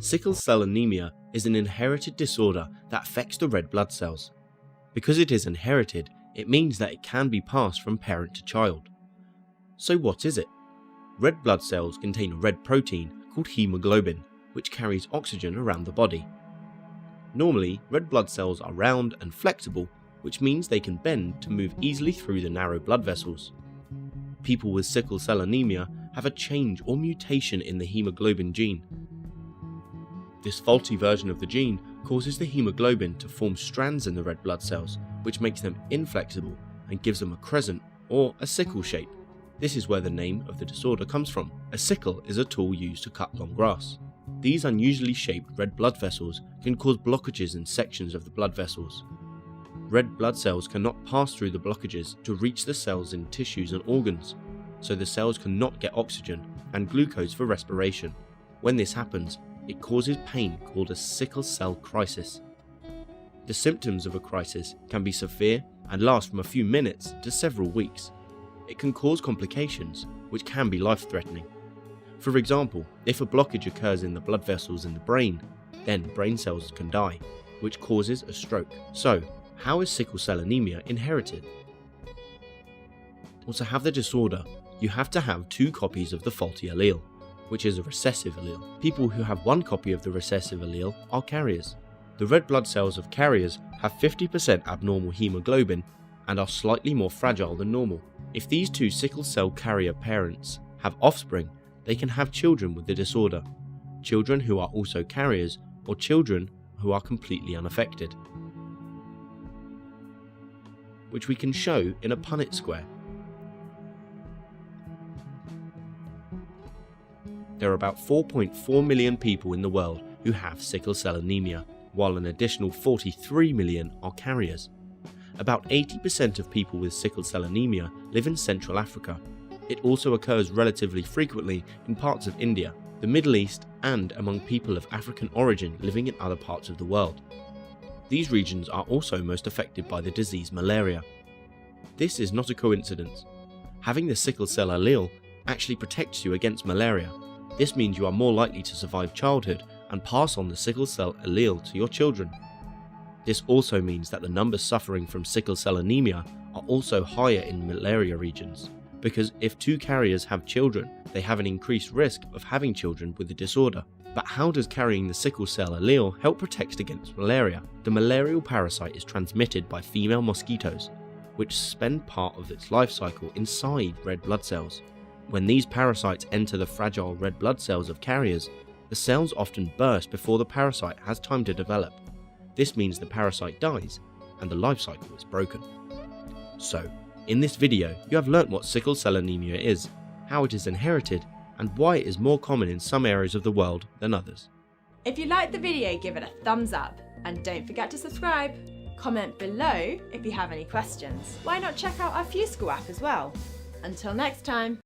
Sickle cell anemia is an inherited disorder that affects the red blood cells. Because it is inherited, it means that it can be passed from parent to child. So what is it? Red blood cells contain a red protein called hemoglobin, which carries oxygen around the body. Normally, red blood cells are round and flexible, which means they can bend to move easily through the narrow blood vessels. People with sickle cell anemia have a change or mutation in the hemoglobin gene. This faulty version of the gene causes the hemoglobin to form strands in the red blood cells, which makes them inflexible and gives them a crescent or a sickle shape. This is where the name of the disorder comes from. A sickle is a tool used to cut long grass. These unusually shaped red blood vessels can cause blockages in sections of the blood vessels. Red blood cells cannot pass through the blockages to reach the cells in tissues and organs, so the cells cannot get oxygen and glucose for respiration. When this happens, it causes pain called a sickle cell crisis. The symptoms of a crisis can be severe and last from a few minutes to several weeks. It can cause complications, which can be life-threatening. For example, if a blockage occurs in the blood vessels in the brain, then brain cells can die, which causes a stroke. So, how is sickle cell anemia inherited? Well, to have the disorder, you have to have 2 copies of the faulty allele, which is a recessive allele. People who have 1 copy of the recessive allele are carriers. The red blood cells of carriers have 50% abnormal hemoglobin and are slightly more fragile than normal. If these 2 sickle cell carrier parents have offspring, they can have children with the disorder, children who are also carriers, or children who are completely unaffected, which we can show in a Punnett square. There are about 4.4 million people in the world who have sickle cell anemia, while an additional 43 million are carriers. About 80% of people with sickle cell anemia live in Central Africa. It also occurs relatively frequently in parts of India, the Middle East, and among people of African origin living in other parts of the world. These regions are also most affected by the disease malaria. This is not a coincidence. Having the sickle cell allele actually protects you against malaria. This means you are more likely to survive childhood and pass on the sickle cell allele to your children. This also means that the numbers suffering from sickle cell anemia are also higher in malaria regions, because if 2 carriers have children, they have an increased risk of having children with the disorder. But how does carrying the sickle cell allele help protect against malaria? The malarial parasite is transmitted by female mosquitoes, which spend part of its life cycle inside red blood cells. When these parasites enter the fragile red blood cells of carriers, the cells often burst before the parasite has time to develop. This means the parasite dies and the life cycle is broken. So, in this video, you have learnt what sickle cell anemia is, how it is inherited, and why it is more common in some areas of the world than others. If you liked the video, give it a thumbs up and don't forget to subscribe. Comment below if you have any questions. Why not check out our FuseSchool app as well? Until next time.